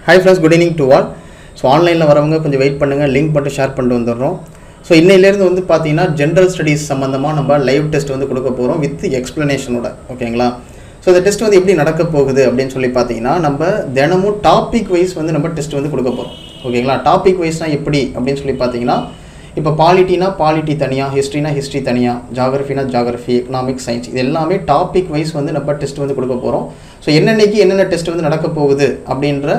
Hi friends, good evening to all. So online வரவங்க கொஞ்சம் wait பண்ணுங்க, லிங்க் மட்டும் ஷேர் பண்ணிட்டு வந்துறோம். So இன்னையில இருந்து வந்து பாத்தீங்கன்னா ஜெனரல் ஸ்டடீஸ் சம்பந்தமா நம்ம லைவ் டெஸ்ட் வந்து கொடுக்க போறோம் வித் எக்ஸ்பிளனேஷனோட. ஓகேங்களா? So இந்த டெஸ்ட் வந்து எப்படி நடக்க போகுது அப்படினு சொல்லி பாத்தீங்கன்னா நம்ம தினமும் டாபிக் வைஸ் வந்து நம்ம டெஸ்ட் வந்து கொடுக்க போறோம். ஓகேங்களா? டாபிக் வைஸ்னா எப்படி அப்படினு சொல்லி பாத்தீங்கன்னா இப்போ பாலிட்டினா பாலிட்டி தனியா, ஹிஸ்டரினா ஹிஸ்டரி தனியா, ஜியோகிராஃபினா ஜியோகிராஃபி, எகனாமிக்ஸ், சயின்ஸ் இது எல்லாமே டாபிக் வைஸ் வந்து நம்ம டெஸ்ட் வந்து கொடுக்க போறோம். ஸோ என்னென்னைக்கு என்னென்ன டெஸ்ட் வந்து நடக்க போகுது அப்படின்ற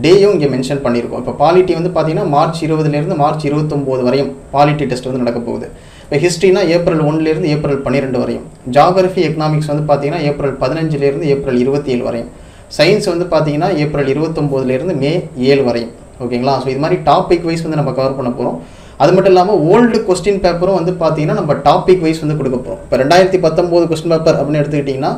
டேயும் இங்கே மென்ஷன் பண்ணியிருக்கோம். இப்போ பாலிட்டி வந்து பார்த்தீங்கன்னா மார்ச் 20லேருந்து மார்ச் 29 வரையும் பாலிட்டி டெஸ்ட் வந்து நடக்க போகுது. இப்போ ஹிஸ்ட்ரினா ஏப்ரல் 1லேருந்து ஏப்ரல் 12 வரையும், ஜியோகிராஃபி எக்கனாமிக்ஸ் வந்து பார்த்தீங்கன்னா ஏப்ரல் 15லேருந்து ஏப்ரல் 27 வரையும், சயின்ஸ் வந்து பார்த்தீங்கன்னா ஏப்ரல் 29லேருந்து மே 7 வரையும். ஓகேங்களா? ஸோ இது மாதிரி டாபிக் வைஸ் வந்து நம்ம கவர் பண்ண போகிறோம். அது மட்டும் இல்லாமல் ஓல்டு கொஸ்டின் பேப்பரும் வந்து பார்த்தீங்கன்னா நம்ம டாபிக் வைஸ் வந்து கொடுக்க போகிறோம். இப்போ 2019 கொஸ்டின் பேப்பர் அப்படின்னு எடுத்துக்கிட்டிங்கன்னா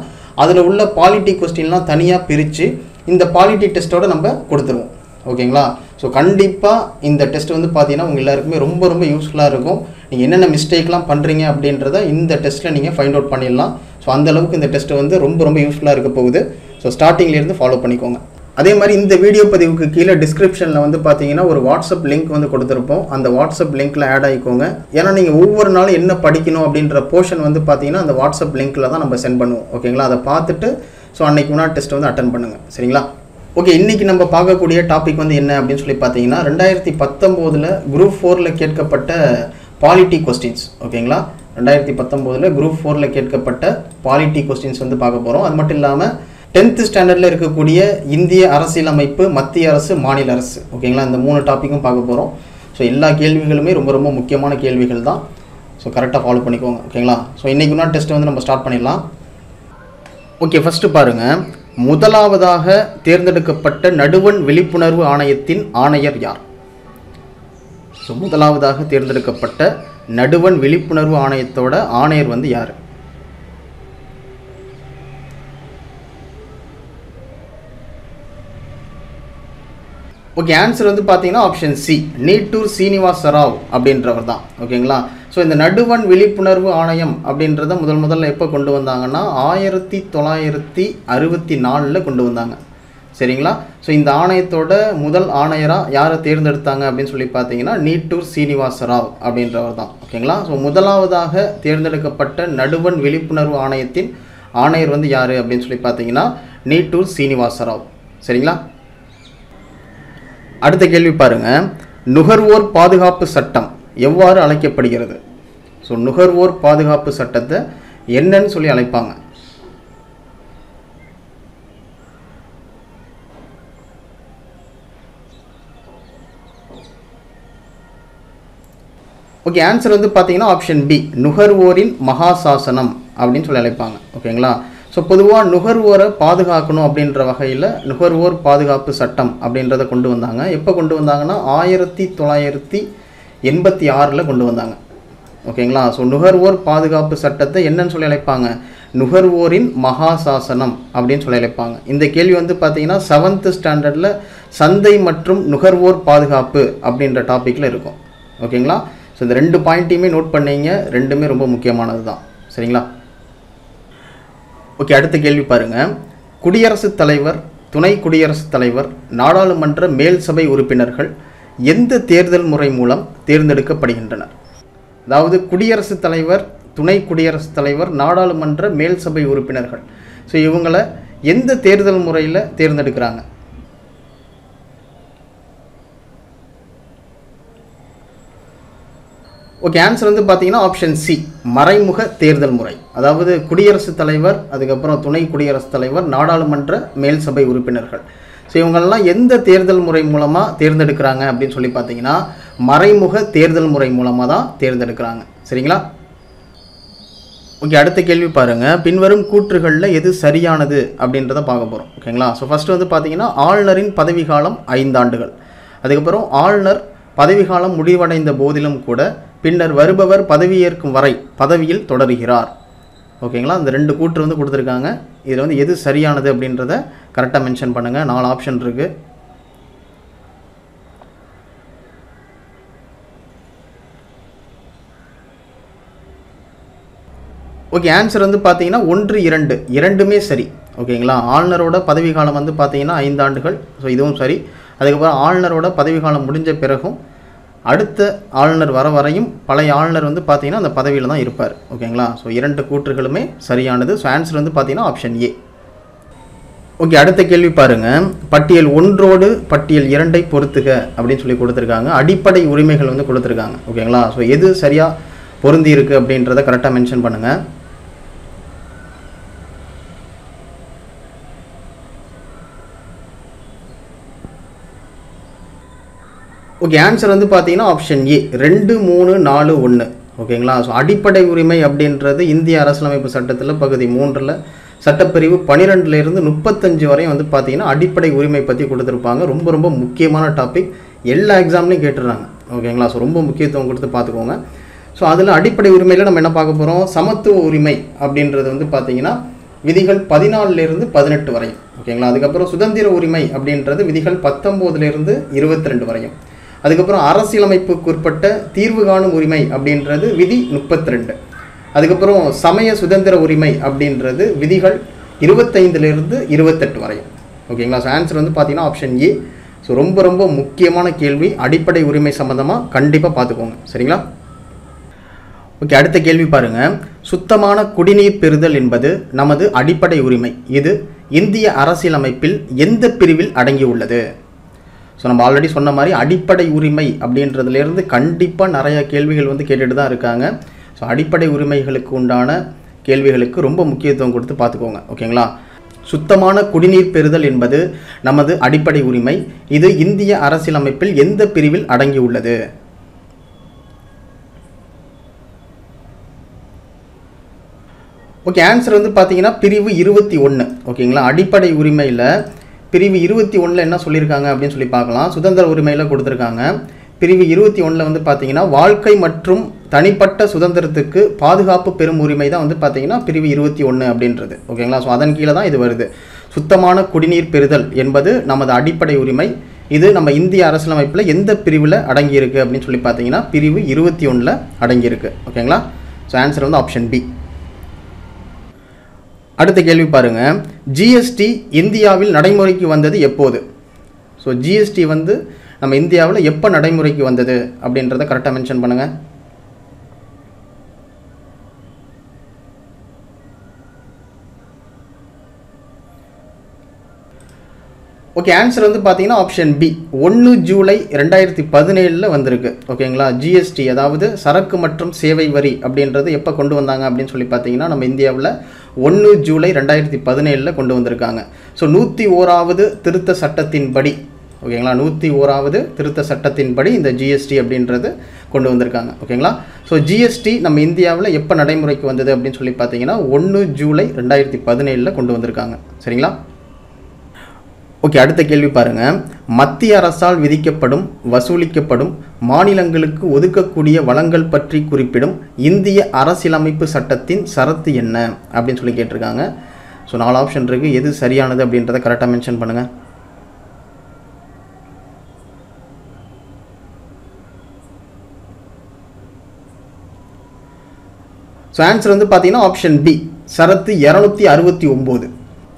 அதில் உள்ள பாலிட்டி கொஸ்டின்லாம் தனியாக பிரித்து இந்த பாலிட்டி டெஸ்ட்டோட நம்ம கொடுத்துருவோம். ஓகேங்களா? ஸோ கண்டிப்பாக இந்த டெஸ்ட் வந்து பார்த்தீங்கன்னா உங்கள் எல்லாருக்குமே ரொம்ப ரொம்ப யூஸ்ஃபுல்லாக இருக்கும். நீங்கள் என்னென்ன மிஸ்டேக்லாம் பண்ணுறீங்க அப்படின்றத இந்த டெஸ்ட்டில் நீங்கள் ஃபைண்ட் அவுட் பண்ணிடலாம். ஸோ அந்தளவுக்கு இந்த டெஸ்ட்டு வந்து ரொம்ப ரொம்ப யூஸ்ஃபுல்லாக இருக்க போகுது. ஸோ ஸ்டார்டிங்லேருந்து ஃபாலோ பண்ணிக்கோங்க. அதே மாதிரி இந்த வீடியோ பதிவுக்கு கீழே டிஸ்கிரிப்ஷனில் வந்து பார்த்தீங்கன்னா ஒரு வாட்ஸ்அப் லிங்க் வந்து கொடுத்துருப்போம். அந்த வாட்ஸ்அப் லிங்க்கில் ஆட் ஆகிக்கோங்க. ஏன்னா நீங்கள் ஒவ்வொரு நாளும் என்ன படிக்கணும் அப்படின்ற போர்ஷன் வந்து பார்த்தீங்கன்னா அந்த வாட்ஸ்அப் லிங்க்கில் தான் நம்ம சென்ட் பண்ணுவோம். ஓகேங்களா? அதை பார்த்துட்டு ஸோ அன்றைக்கி முன்னாடி டெஸ்ட் வந்து அட்டன் பண்ணுங்கள். சரிங்களா? ஓகே, இன்றைக்கி நம்ம பார்க்கக்கூடிய டாபிக் வந்து என்ன அப்படின்னு சொல்லி பார்த்தீங்கன்னா 2019 குரூப் 4ல் கேட்கப்பட்ட பாலிட்டி கொஸ்டின்ஸ். ஓகேங்களா? 2019 குரூப் 4ல் கேட்கப்பட்ட பாலிட்டி கொஸ்டின்ஸ் வந்து பார்க்க போகிறோம். அது மட்டும் இல்லாமல் 10th ஸ்டாண்டர்டில் இருக்கக்கூடிய இந்திய அரசியலமைப்பு, மத்திய அரசு, மாநில அரசு. ஓகேங்களா? இந்த 3 டாப்பிக்கும் பார்க்க போகிறோம். ஸோ எல்லா கேள்விகளுமே ரொம்ப ரொம்ப முக்கியமான கேள்விகள் தான். ஸோ கரெக்டாக ஃபாலோ பண்ணிக்கோங்க. ஓகேங்களா? ஸோ இன்றைக்கு முன்னாடி டெஸ்ட் வந்து நம்ம ஸ்டார்ட் பண்ணிடலாம். ஓகே, ஃபஸ்ட்டு பாருங்கள். முதலாவதாக தேர்ந்தெடுக்கப்பட்ட நடுவண் விழிப்புணர்வு ஆணையத்தின் ஆணையர் யார்? ஸோ முதலாவதாக தேர்ந்தெடுக்கப்பட்ட நடுவண் விழிப்புணர்வு ஆணையத்தோட ஆணையர் வந்து யார்? ஓகே, ஆன்சர் வந்து பார்த்தீங்கன்னா ஆப்ஷன் சி, நீட்டூர் சீனிவாச ராவ் அப்படின்றவர் தான். ஓகேங்களா? ஸோ இந்த நடுவண் விழிப்புணர்வு ஆணையம் அப்படின்றத முதல்ல எப்போ கொண்டு வந்தாங்கன்னா 1964 கொண்டு வந்தாங்க. சரிங்களா? ஸோ இந்த ஆணையத்தோட முதல் ஆணையராக யாரை தேர்ந்தெடுத்தாங்க அப்படின்னு சொல்லி பார்த்தீங்கன்னா நீட்டூர் சீனிவாச ராவ் அப்படின்றவர் தான். ஓகேங்களா? ஸோ முதலாவதாக தேர்ந்தெடுக்கப்பட்ட நடுவண் விழிப்புணர்வு ஆணையத்தின் ஆணையர் வந்து யார் அப்படின்னு சொல்லி பார்த்தீங்கன்னா நீட்டூர் சீனிவாச ராவ். சரிங்களா? அடுத்த கேள்வி பாருங்க. நுகர்வோர் பாதுகாப்பு சட்டம் எவ்வாறு அழைக்கப்படுகிறது? ஸோ நுகர்வோர் பாதுகாப்பு சட்டத்தை என்னன்னு சொல்லி அழைப்பாங்க? ஓகே, ஆன்சர் வந்து பார்த்தீங்கன்னா ஆப்ஷன் பி, நுகர்வோரின் மகாசாசனம் அப்படின்னு சொல்லி அழைப்பாங்க. ஓகேங்களா? ஸோ பொதுவாக நுகர்வோரை பாதுகாக்கணும் அப்படின்ற வகையில் நுகர்வோர் பாதுகாப்பு சட்டம் அப்படின்றத கொண்டு வந்தாங்க. எப்போ கொண்டு வந்தாங்கன்னா 1986 கொண்டு வந்தாங்க. ஓகேங்களா? ஸோ நுகர்வோர் பாதுகாப்பு சட்டத்தை என்னன்னு சொல்லி அழைப்பாங்க? நுகர்வோரின் மகாசாசனம் அப்படின்னு சொல்லி அழைப்பாங்க. இந்த கேள்வி வந்து பார்த்தீங்கன்னா 7th ஸ்டாண்டர்டில் சந்தை மற்றும் நுகர்வோர் பாதுகாப்பு அப்படின்ற டாப்பிக்கில் இருக்கும். ஓகேங்களா? ஸோ இந்த 2 பாயிண்ட்டையுமே நோட் பண்ணீங்க. ரெண்டுமே ரொம்ப முக்கியமானது தான். சரிங்களா? ஓகே, அடுத்த கேள்வி பாருங்கள். குடியரசுத் தலைவர், துணை குடியரசுத் தலைவர், நாடாளுமன்ற மேல் சபை உறுப்பினர்கள் எந்த தேர்தல் முறை மூலம் தேர்ந்தெடுக்கப்படுகின்றனர்? அதாவது குடியரசுத் தலைவர், துணை குடியரசுத் தலைவர், நாடாளுமன்ற மேல் சபை உறுப்பினர்கள், ஸோ இவங்களை எந்த தேர்தல் முறையில் தேர்ந்தெடுக்கிறாங்க? ஓகே, ஆன்சர் வந்து பார்த்தீங்கன்னா ஆப்ஷன் சி, மறைமுக தேர்தல் முறை. அதாவது குடியரசுத் தலைவர், அதுக்கப்புறம் துணை குடியரசுத் தலைவர், நாடாளுமன்ற மேல் சபை உறுப்பினர்கள், ஸோ இவங்களெல்லாம் எந்த தேர்தல் முறை மூலமாக தேர்ந்தெடுக்கிறாங்க அப்படின்னு சொல்லி பார்த்தீங்கன்னா மறைமுக தேர்தல் முறை மூலமாக தான் தேர்ந்தெடுக்கிறாங்க. சரிங்களா? ஓகே, அடுத்த கேள்வி பாருங்கள். பின்வரும் கூற்றுகளில் எது சரியானது அப்படின்றத பார்க்க போகிறோம். ஓகேங்களா? ஸோ ஃபஸ்ட்டு வந்து பார்த்தீங்கன்னா ஆளுநரின் பதவிக்காலம் 5 ஆண்டுகள். அதுக்கப்புறம் ஆளுநர் பதவிக்காலம் முடிவடைந்த போதிலும் கூட பின்னர் வருபவர் பதவியேற்கும் வரை பதவியில் தொடர்கிறார். ஓகேங்களா? இந்த 2 கூற்று வந்து கொடுத்துருக்காங்க. இதில் வந்து எது சரியானது அப்படின்றத கரெக்டாக மென்ஷன் பண்ணுங்கள். 4 ஆப்ஷன் இருக்குது. ஓகே, ஆன்சர் வந்து பார்த்தீங்கன்னா 1, 2 இரண்டுமே சரி. ஓகேங்களா? ஆளுநரோட பதவி காலம் வந்து பார்த்தீங்கன்னா 5 ஆண்டுகள். ஸோ இதுவும் சரி. அதுக்கப்புறம் ஆளுநரோட பதவிக்காலம் முடிஞ்ச பிறகும் அடுத்த ஆளுநர் வர வரையும் பழைய ஆளுநர் வந்து பார்த்தீங்கன்னா அந்த பதவியில் தான் இருப்பார். ஓகேங்களா? ஸோ 2 கூற்றுகளுமே சரியானது. ஸோ ஆன்சர் வந்து பார்த்தீங்கன்னா ஆப்ஷன் ஏ. ஓகே, அடுத்த கேள்வி பாருங்கள். பட்டியல் 1 பட்டியல் 2 பொறுத்துக அப்படின்னு சொல்லி கொடுத்துருக்காங்க. அடிப்படை உரிமைகள் வந்து கொடுத்துருக்காங்க. ஓகேங்களா? ஸோ எது சரியாக பொருந்தி இருக்குது அப்படின்றத கரெக்டாக மென்ஷன் பண்ணுங்கள். ஓகே, ஆன்சர் வந்து பார்த்தீங்கன்னா ஆப்ஷன் ஏ 2, 3, 4, 1. ஓகேங்களா? ஸோ அடிப்படை உரிமை அப்படின்றது இந்திய அரசியலமைப்பு சட்டத்தில் பகுதி 3 சட்டப்பிரிவு 12 35 வரையும் வந்து பார்த்தீங்கன்னா அடிப்படை உரிமை பற்றி கொடுத்துருப்பாங்க. ரொம்ப ரொம்ப முக்கியமான டாபிக், எல்லா எக்ஸாம்லையும் கேட்டுடுறாங்க. ஓகேங்களா? ஸோ ரொம்ப முக்கியத்துவம் கொடுத்து பார்த்துக்கோங்க. ஸோ அதில் அடிப்படை உரிமையில் நம்ம என்ன பார்க்க போகிறோம்? சமத்துவ உரிமை அப்படின்றது வந்து பார்த்தீங்கன்னா விதிகள் 14 18 வரையும். ஓகேங்களா? அதுக்கப்புறம் சுதந்திர உரிமை அப்படின்றது விதிகள் 19 22 வரையும். அதுக்கப்புறம் அரசியலமைப்புக்கு உட்பட்ட தீர்வு காணும் உரிமை அப்படின்றது விதி 32. அதுக்கப்புறம் சமய சுதந்திர உரிமை அப்படின்றது விதிகள் 25 28 வரையும். ஓகேங்களா? ஸோ ஆன்சர் வந்து பார்த்தீங்கன்னா ஆப்ஷன் ஏ. ஸோ ரொம்ப ரொம்ப முக்கியமான கேள்வி, அடிப்படை உரிமை சம்மந்தமாக கண்டிப்பாக பார்த்துக்கோங்க. சரிங்களா? ஓகே, அடுத்த கேள்வி பாருங்கள். சுத்தமான குடிநீர் பெறுதல் என்பது நமது அடிப்படை உரிமை. இது இந்திய அரசியலமைப்பில் எந்த பிரிவில் அடங்கியுள்ளது? ஸோ நம்ம ஆல்ரெடி சொன்ன மாதிரி அடிப்படை உரிமை அப்படின்றதுலேருந்து கண்டிப்பாக நிறைய கேள்விகள் வந்து கேட்டுட்டு தான் இருக்காங்க. ஸோ அடிப்படை உரிமைகளுக்கு உண்டான கேள்விகளுக்கு ரொம்ப முக்கியத்துவம் கொடுத்து பார்த்துக்கோங்க. ஓகேங்களா? சுத்தமான குடிநீர் பெறுதல் என்பது நமது அடிப்படை உரிமை. இது இந்திய அரசியலமைப்பில் எந்த பிரிவில் அடங்கியுள்ளது? ஓகே, ஆன்சர் வந்து பார்த்தீங்கன்னா பிரிவு 21. ஓகேங்களா? அடிப்படை உரிமையில் பிரிவு 21 என்ன சொல்லியிருக்காங்க அப்படின்னு சொல்லி பார்க்கலாம். சுதந்திர உரிமையில் கொடுத்துருக்காங்க. பிரிவு 21 வந்து பார்த்தீங்கன்னா வாழ்க்கை மற்றும் தனிப்பட்ட சுதந்திரத்துக்கு பாதுகாப்பு பெறும் உரிமை தான் வந்து பார்த்தீங்கன்னா பிரிவு 21 அப்படின்றது. ஓகேங்களா? ஸோ அதன் கீழே தான் இது வருது. சுத்தமான குடிநீர் பெறுதல் என்பது நமது அடிப்படை உரிமை. இது நம்ம இந்திய அரசியலமைப்பில் எந்த பிரிவில் அடங்கியிருக்கு அப்படின்னு சொல்லி பார்த்தீங்கன்னா பிரிவு 21 அடங்கியிருக்கு. ஓகேங்களா? ஸோ ஆன்சர் வந்து ஆப்ஷன் பி. அடுத்த கேள்வி பாருங்கள். ஜிஎஸ்டி இந்தியாவில் நடைமுறைக்கு வந்தது எப்போது? ஸோ ஜிஎஸ்டி வந்து நம்ம இந்தியாவில் எப்போ நடைமுறைக்கு வந்தது அப்படின்றத கரெக்டாக மென்ஷன் பண்ணுங்கள். ஓகே, ஆன்சர் வந்து பார்த்தீங்கன்னா ஆப்ஷன் பி 1 ஜூலை 2017 வந்திருக்கு. ஓகேங்களா? ஜிஎஸ்டி அதாவது சரக்கு மற்றும் சேவை வரி அப்படின்றது எப்போ கொண்டு வந்தாங்க அப்படின்னு சொல்லி பார்த்தீங்கன்னா நம்ம இந்தியாவில் 1 ஜூலை 2017 கொண்டு வந்திருக்காங்க. ஸோ 101வது திருத்த சட்டத்தின்படி, ஓகேங்களா, 101வது திருத்த சட்டத்தின்படி இந்த ஜிஎஸ்டி அப்படின்றது கொண்டு வந்திருக்காங்க. ஓகேங்களா? ஸோ ஜிஎஸ்டி நம்ம இந்தியாவில் எப்போ நடைமுறைக்கு வந்தது அப்படின்னு சொல்லி பார்த்தீங்கன்னா 1 ஜூலை 2017 கொண்டு வந்திருக்காங்க. சரிங்களா? ஓகே, அடுத்த கேள்வி பாருங்கள். மத்திய அரசால் விதிக்கப்படும் வசூலிக்கப்படும் மாநிலங்களுக்கு ஒதுக்கக்கூடிய வளங்கள் பற்றி குறிப்பிடும் இந்திய அரசியலமைப்பு சட்டத்தின் சரத்து என்ன அப்படின்னு சொல்லி கேட்டிருக்காங்க. ஸோ 4 ஆப்ஷன் இருக்குது. எது சரியானது அப்படின்றத கரெக்டாக மென்ஷன் பண்ணுங்கள். ஸோ ஆன்சர் வந்து பார்த்தீங்கன்னா ஆப்ஷன் பி சரத்து 269.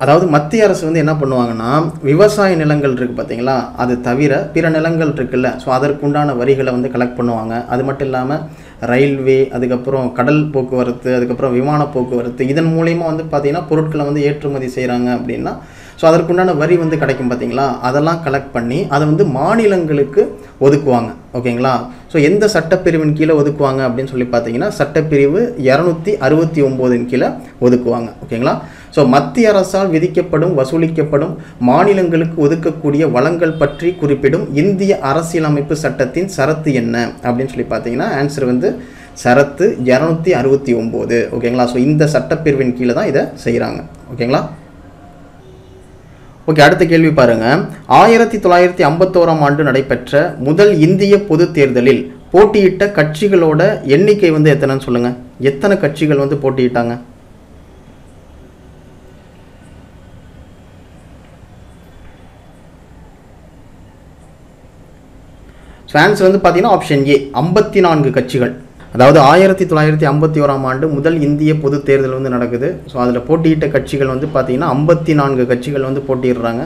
அதாவது மத்திய அரசு வந்து என்ன பண்ணுவாங்கன்னா விவசாய நிலங்கள் இருக்குது பார்த்தீங்களா, அது தவிர பிற நிலங்கள் இருக்குல்ல, ஸோ அதற்குண்டான வரிகளை வந்து கலெக்ட் பண்ணுவாங்க. அது மட்டும் இல்லாமல் ரயில்வே, அதுக்கப்புறம் கடல் போக்குவரத்து, அதுக்கப்புறம் விமான போக்குவரத்து, இதன் மூலயமா வந்து பார்த்திங்கன்னா பொருட்களை வந்து ஏற்றுமதி செய்கிறாங்க அப்படின்னா ஸோ அதற்குண்டான வரி வந்து கிடைக்கும் பார்த்தீங்களா, அதெல்லாம் கலெக்ட் பண்ணி அதை வந்து மாநிலங்களுக்கு ஒதுக்குவாங்க. ஓகேங்களா? ஸோ எந்த சட்டப்பிரிவின் கீழே ஒதுக்குவாங்க அப்படின்னு சொல்லி பார்த்தீங்கன்னா சட்டப்பிரிவு 269 கீழே ஒதுக்குவாங்க. ஓகேங்களா? ஸோ மத்திய அரசால் விதிக்கப்படும் வசூலிக்கப்படும் மாநிலங்களுக்கு ஒதுக்கக்கூடிய வளங்கள் பற்றி குறிப்பிடும் இந்திய அரசியலமைப்பு சட்டத்தின் சரத்து என்ன அப்படின்னு சொல்லி பார்த்தீங்கன்னா ஆன்சர் வந்து சரத்து 269. ஓகேங்களா? ஸோ இந்த சட்டப்பிரிவின் கீழே தான் இதை செய்கிறாங்க. ஓகேங்களா? ஓகே, அடுத்த கேள்வி பாருங்கள். 1951ஆம் ஆண்டு நடைபெற்ற முதல் இந்திய பொது தேர்தலில் போட்டியிட்ட கட்சிகளோட எண்ணிக்கை வந்து எத்தனைன்னு சொல்லுங்கள். எத்தனை கட்சிகள் வந்து போட்டியிட்டாங்க? ஸோ ஆன்சர் வந்து பார்த்தீங்கன்னா ஆப்ஷன் ஏ 54 கட்சிகள். அதாவது 1951ஆம் ஆண்டு முதல் இந்திய பொது தேர்தல் வந்து நடக்குது. ஸோ அதில் போட்டியிட்ட கட்சிகள் வந்து பார்த்தீங்கன்னா 54 கட்சிகள் வந்து போட்டியிடுறாங்க.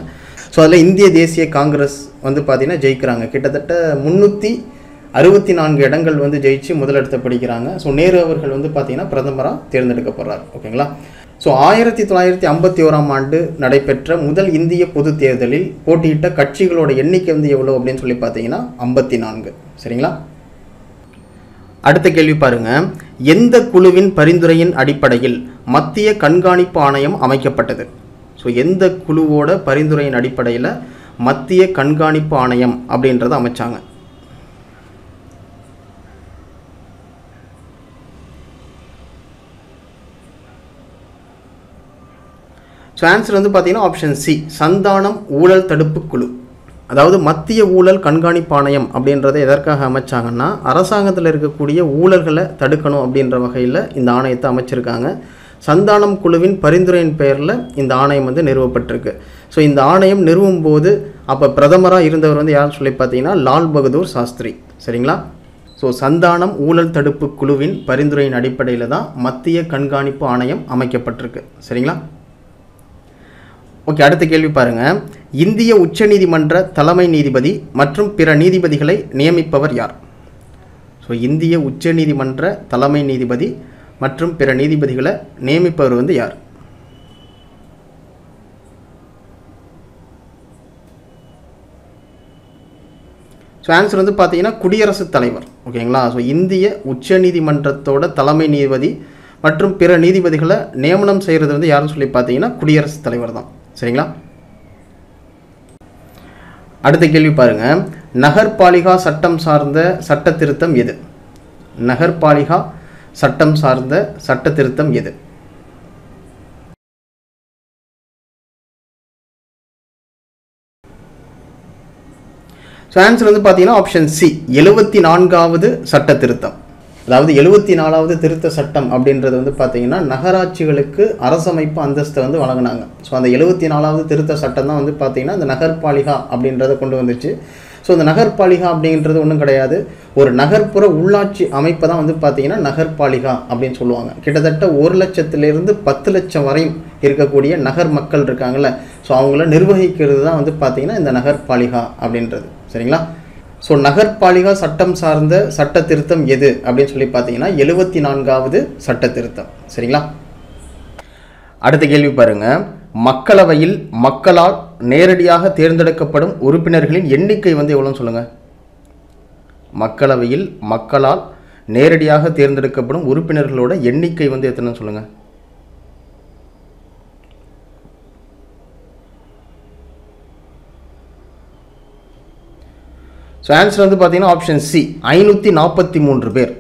ஸோ அதில் இந்திய தேசிய காங்கிரஸ் வந்து பார்த்திங்கன்னா ஜெயிக்கிறாங்க. கிட்டத்தட்ட 364 இடங்கள் வந்து ஜெயிச்சு முதலிடத்தை பிடிக்கிறாங்க. ஸோ நேரு அவர்கள் வந்து பார்த்திங்கன்னா பிரதமராக தேர்ந்தெடுக்கப்படுறார். ஓகேங்களா. ஸோ 1951ஆம் ஆண்டு நடைபெற்ற முதல் இந்திய பொது தேர்தலில் போட்டியிட்ட கட்சிகளோட எண்ணிக்கை வந்து எவ்வளோ அப்படின்னு சொல்லி பார்த்தீங்கன்னா 54. சரிங்களா. அடுத்த கேள்வி பாருங்க. எந்த குழுவின் பரிந்துரையின் அடிப்படையில் மத்திய கண்காணிப்பு ஆணையம் அமைக்கப்பட்டது? ஸோ எந்த குழுவோட பரிந்துரையின் அடிப்படையில் மத்திய கண்காணிப்பு ஆணையம் அப்படின்றத அமைச்சாங்க? ஸோ ஆன்சர் வந்து பார்த்தீங்கன்னா ஆப்ஷன் சி, சந்தானம் ஊழல் தடுப்பு குழு. அதாவது மத்திய ஊழல் கண்காணிப்பு ஆணையம் அப்படின்றத எதற்காக அமைச்சாங்கன்னா, அரசாங்கத்தில் இருக்கக்கூடிய ஊழல்களை தடுக்கணும் அப்படின்ற வகையில் இந்த ஆணையத்தை அமைச்சிருக்காங்க. சந்தானம் குழுவின் பரிந்துரையின் பெயரில் இந்த ஆணையம் வந்து நிறுவப்பட்டிருக்கு. ஸோ இந்த ஆணையம் நிறுவும் போது அப்போ பிரதமராக இருந்தவர் வந்து யாருன்னு சொல்லி பார்த்தீங்கன்னா லால் பகதூர் சாஸ்திரி. சரிங்களா. ஸோ சந்தானம் ஊழல் தடுப்பு குழுவின் பரிந்துரையின் அடிப்படையில் தான் மத்திய கண்காணிப்பு ஆணையம் அமைக்கப்பட்டிருக்கு. சரிங்களா. ஓகே, அடுத்த கேள்வி பாருங்கள். இந்திய உச்சநீதிமன்ற தலைமை நீதிபதி மற்றும் பிற நீதிபதிகளை நியமிப்பவர் யார்? ஸோ இந்திய உச்சநீதிமன்ற தலைமை நீதிபதி மற்றும் பிற நீதிபதிகளை நியமிப்பவர் வந்து யார்? ஸோ ஆன்சர் வந்து பார்த்தீங்கன்னா குடியரசுத் தலைவர். ஓகேங்களா. ஸோ இந்திய உச்சநீதிமன்றத்தோட தலைமை நீதிபதி மற்றும் பிற நீதிபதிகளை நியமனம் செய்கிறது வந்து யாருன்னு சொல்லி பார்த்தீங்கன்னா குடியரசுத் தலைவர் தான். சரிங்களா. அடுத்த கேள்வி பாருங்க. நகர்பாலிகா சட்டம் சார்ந்த சட்ட திருத்தம் எது? நகர்பாலிகா சட்டம் சார்ந்த சட்ட திருத்தம் எது? ஸோ ஆன்சர் வந்து பார்த்தீங்கன்னா ஆப்ஷன் சி, 74வது சட்ட திருத்தம். அதாவது 74வது திருத்த சட்டம் அப்படின்றது வந்து பார்த்தீங்கன்னா நகராட்சிகளுக்கு அரசமைப்பு அந்தஸ்தை வந்து வழங்கினாங்க. ஸோ அந்த 74வது திருத்த சட்டம் தான் வந்து பார்த்தீங்கன்னா இந்த நகர்பாலிகா அப்படின்றத கொண்டு வந்துச்சு. ஸோ இந்த நகர்பாலிகா அப்படின்றது ஒன்றும் கிடையாது, ஒரு நகர்ப்புற உள்ளாட்சி அமைப்பை தான் வந்து பார்த்தீங்கன்னா நகர்பாலிகா அப்படின்னு சொல்லுவாங்க. கிட்டத்தட்ட 1 லட்சத்திலிருந்து 10 லட்சம் வரையும் இருக்கக்கூடிய நகர் மக்கள் இருக்காங்கல்ல, ஸோ அவங்கள நிர்வகிக்கிறது தான் வந்து பார்த்தீங்கன்னா இந்த நகர்பாலிகா அப்படின்றது. சரிங்களா. ஸோ நகர்பாலிகா சட்டம் சார்ந்த சட்ட திருத்தம் எது அப்படின்னு சொல்லி பார்த்தீங்கன்னா 74வது சட்ட திருத்தம். சரிங்களா. அடுத்த கேள்வி பாருங்க. மக்களவையில் மக்களால் நேரடியாக தேர்ந்தெடுக்கப்படும் உறுப்பினர்களின் எண்ணிக்கை வந்து எவ்வளோன்னு சொல்லுங்க. மக்களவையில் மக்களால் நேரடியாக தேர்ந்தெடுக்கப்படும் உறுப்பினர்களோட எண்ணிக்கை வந்து எத்தனைன்னு சொல்லுங்க. ஸோ ஆன்சர் வந்து பார்த்தீங்கன்னா ஆப்ஷன் சி, 543 பேர்.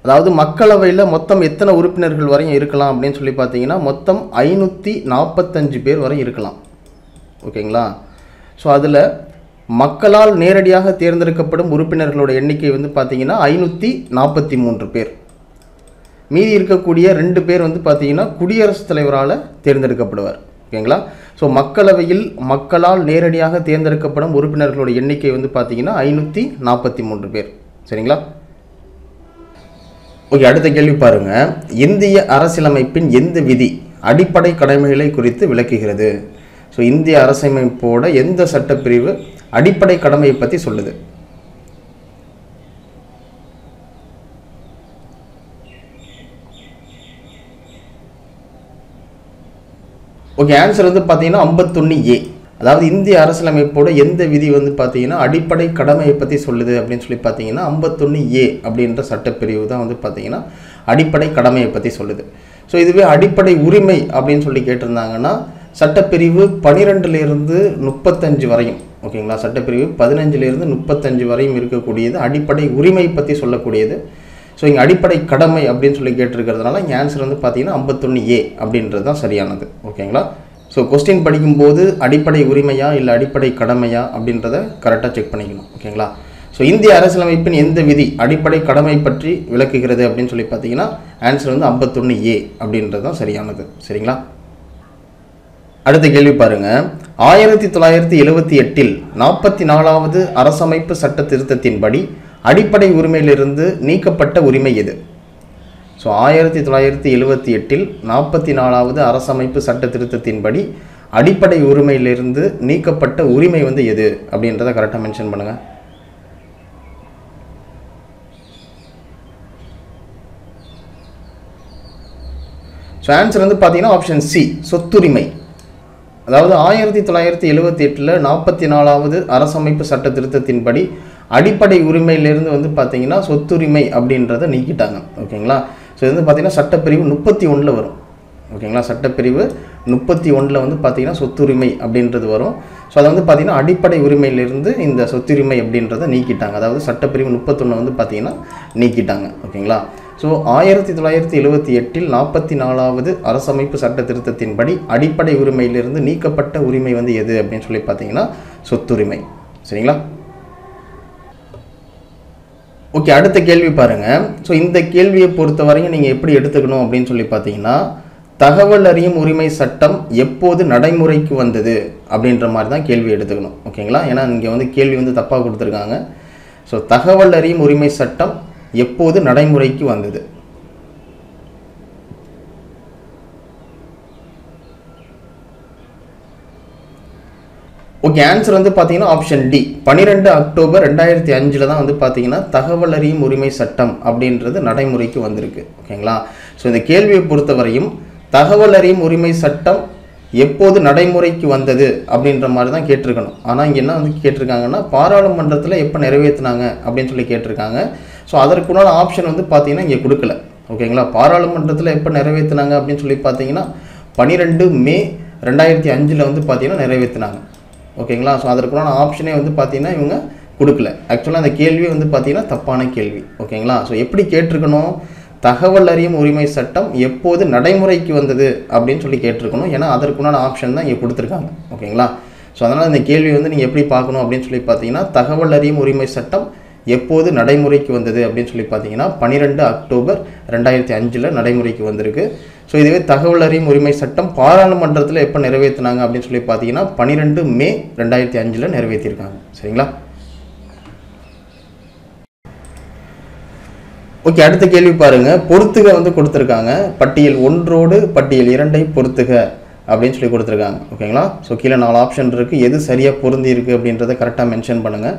அதாவது மக்களவையில் மொத்தம் எத்தனை உறுப்பினர்கள் வரையும் இருக்கலாம் அப்படின்னு சொல்லி பார்த்தீங்கன்னா மொத்தம் 545 பேர் வரை இருக்கலாம். ஓகேங்களா. ஸோ அதில் மக்களால் நேரடியாக தேர்ந்தெடுக்கப்படும் உறுப்பினர்களோட எண்ணிக்கை வந்து பார்த்தீங்கன்னா 543 பேர். மீதி இருக்கக்கூடிய 2 பேர் வந்து பார்த்தீங்கன்னா குடியரசுத் தலைவரால் தேர்ந்தெடுக்கப்படுவார். ஓகேங்களா. ஸோ மக்களவையில் மக்களால் நேரடியாக தேர்ந்தெடுக்கப்படும் உறுப்பினர்களோட எண்ணிக்கை வந்து பார்த்தீங்கன்னா 543 பேர். சரிங்களா. ஓகே, அடுத்த கேள்வி பாருங்க. இந்திய அரசியலமைப்பின் எந்த விதி அடிப்படை கடமைகளை குறித்து விளக்குகிறது? ஸோ இந்திய அரசியலமைப்போட எந்த சட்டப்பிரிவு அடிப்படை கடமையை பற்றி சொல்லுது? ஓகே, ஆன்சர் வந்து பார்த்தீங்கன்னா 51A. அதாவது இந்திய அரசியலமைப்போட எந்த விதி வந்து பார்த்தீங்கன்னா அடிப்படை கடமையை பற்றி சொல்லுது அப்படின்னு சொல்லி பார்த்தீங்கன்னா 51A அப்படின்ற சட்டப்பிரிவு தான் வந்து பார்த்தீங்கன்னா அடிப்படை கடமையை பற்றி சொல்லுது. ஸோ இதுவே அடிப்படை உரிமை அப்படின்னு சொல்லி கேட்டிருந்தாங்கன்னா சட்டப்பிரிவு 12லேருந்து 35 வரையும். ஓகேங்களா. சட்டப்பிரிவு 15லேருந்து 35 வரையும் இருக்கக்கூடியது அடிப்படை உரிமை பற்றி சொல்லக்கூடியது. ஸோ இங்கே அடிப்படை கடமை அப்படின்னு சொல்லி கேட்டிருக்கிறதுனால இங்கே ஆன்சர் வந்து பார்த்தீங்கன்னா 51A அப்படின்றது தான் சரியானது. ஓகேங்களா. ஸோ கொஸ்டின் படிக்கும்போது அடிப்படை உரிமையா இல்லை அடிப்படை கடமையா அப்படின்றத கரெக்டாக செக் பண்ணிக்கணும். ஓகேங்களா. ஸோ இந்திய அரசியலமைப்பின் எந்த விதி அடிப்படை கடமை பற்றி விளக்குகிறது அப்படின்னு சொல்லி பார்த்தீங்கன்னா ஆன்சர் வந்து 51A அப்படின்றது தான் சரியானது. சரிங்களா. அடுத்த கேள்வி பாருங்க. 1978இல் 44வது அரசமைப்பு சட்ட திருத்தத்தின்படி அடிப்படை உரிமையிலிருந்து நீக்கப்பட்ட உரிமை எது? ஸோ 1978இல் 44வது அரசமைப்பு சட்ட திருத்தத்தின்படி அடிப்படை உரிமையிலிருந்து நீக்கப்பட்ட உரிமை வந்து எது அப்படின்றத கரெக்டாக மென்ஷன் பண்ணுங்கள். ஸோ ஆன்சர் வந்து பார்த்தீங்கன்னா ஆப்ஷன் சி, சொத்துரிமை. அதாவது 1978 44வது அரசமைப்பு சட்ட திருத்தத்தின்படி அடிப்படை உரிமையிலிருந்து வந்து பார்த்தீங்கன்னா சொத்துரிமை அப்படின்றத நீக்கிட்டாங்க. ஓகேங்களா. ஸோ இது வந்து பார்த்தீங்கன்னா சட்டப்பிரிவு 31 வரும். ஓகேங்களா. சட்டப்பிரிவு 31 வந்து பார்த்தீங்கன்னா சொத்துரிமை அப்படின்றது வரும். ஸோ அதை வந்து பார்த்தீங்கன்னா அடிப்படை உரிமையிலிருந்து இந்த சொத்துரிமை அப்படின்றத நீக்கிட்டாங்க. அதாவது சட்டப்பிரிவு 31 வந்து பார்த்தீங்கன்னா நீக்கிட்டாங்க. ஓகேங்களா. ஸோ 1978 44வது அரசமைப்பு சட்ட திருத்தத்தின்படி அடிப்படை உரிமையிலிருந்து நீக்கப்பட்ட உரிமை வந்து எது அப்படின்னு சொல்லி பார்த்தீங்கன்னா சொத்துரிமை. சரிங்களா. ஓகே, அடுத்த கேள்வி பாருங்கள். ஸோ இந்த கேள்வியை பொறுத்தவரையும் நீங்கள் எப்படி எடுத்துக்கணும் அப்படின்னு சொல்லி பார்த்தீங்கன்னா, தகவல் அறியும் உரிமை சட்டம் எப்போது நடைமுறைக்கு வந்தது அப்படின்ற மாதிரி தான் கேள்வி எடுத்துக்கணும். ஓகேங்களா. ஏன்னா இங்கே வந்து கேள்வி வந்து தப்பாக கொடுத்துருக்காங்க. ஸோ தகவல் அறியும் உரிமை சட்டம் எப்போது நடைமுறைக்கு வந்தது? ஓகே, ஆன்சர் வந்து பார்த்தீங்கன்னா ஆப்ஷன் டி, 12 அக்டோபர் 2005 தான் வந்து பார்த்தீங்கன்னா தகவல் அறியும் உரிமை சட்டம் அப்படின்றது நடைமுறைக்கு வந்திருக்கு. ஓகேங்களா. ஸோ இந்த கேள்வியை பொறுத்தவரையும் தகவல் அறியும் உரிமை சட்டம் எப்போது நடைமுறைக்கு வந்தது அப்படின்ற மாதிரி தான் கேட்டிருக்கணும். ஆனால் இங்கே என்ன வந்து கேட்டிருக்காங்கன்னா, பாராளுமன்றத்தில் எப்போ நிறைவேற்றினாங்க அப்படின்னு சொல்லி கேட்டிருக்காங்க. ஸோ அதற்குண்டான ஆப்ஷன் வந்து பார்த்தீங்கன்னா இங்கே கொடுக்கல. ஓகேங்களா. பாராளுமன்றத்தில் எப்போ நிறைவேற்றினாங்க அப்படின்னு சொல்லி பார்த்தீங்கன்னா 12 மே 2005 வந்து பார்த்தீங்கன்னா நிறைவேற்றினாங்க. ஓகேங்களா. ஸோ அதற்குண்டான ஆப்ஷனே வந்து பார்த்தீங்கன்னா இவங்க கொடுக்கல. ஆக்சுவலாக அந்த கேள்வி வந்து பார்த்தீங்கன்னா தப்பான கேள்வி. ஓகேங்களா. ஸோ எப்படி கேட்டிருக்கணும், தகவல் அறியும் உரிமை சட்டம் எப்போது நடைமுறைக்கு வந்தது அப்படின்னு சொல்லி கேட்டிருக்கணும். ஏன்னா அதற்குண்டான ஆப்ஷன் தான் இங்கே கொடுத்துருக்காங்க. ஓகேங்களா. ஸோ அதனால் இந்த கேள்வி வந்து நீங்கள் எப்படி பார்க்கணும் அப்படின்னு சொல்லி பார்த்தீங்கன்னா, தகவல் அறியும் உரிமை சட்டம் எப்போது நடைமுறைக்கு வந்தது அப்படின்னு சொல்லி பார்த்தீங்கன்னா 12 அக்டோபர் 2005 நடைமுறைக்கு வந்திருக்கு. ஸோ இதுவே தகவல் அறியும் உரிமை சட்டம் பாராளுமன்றத்தில் எப்போ நிறைவேற்றினாங்க அப்படின்னு சொல்லி பார்த்தீங்கன்னா 12 மே 2005 நிறைவேற்றியிருக்காங்க. சரிங்களா. ஓகே, அடுத்த கேள்வி பாருங்க. பொறுத்துக வந்து கொடுத்துருக்காங்க. பட்டியல் 1 பட்டியல் 2 பொறுத்துக அப்படின்னு சொல்லி கொடுத்துருக்காங்க. ஓகேங்களா. ஸோ கீழே 4 ஆப்ஷன் இருக்குது. எது சரியாக பொருந்தி இருக்குது அப்படின்றத கரெக்டாக மென்ஷன் பண்ணுங்கள்.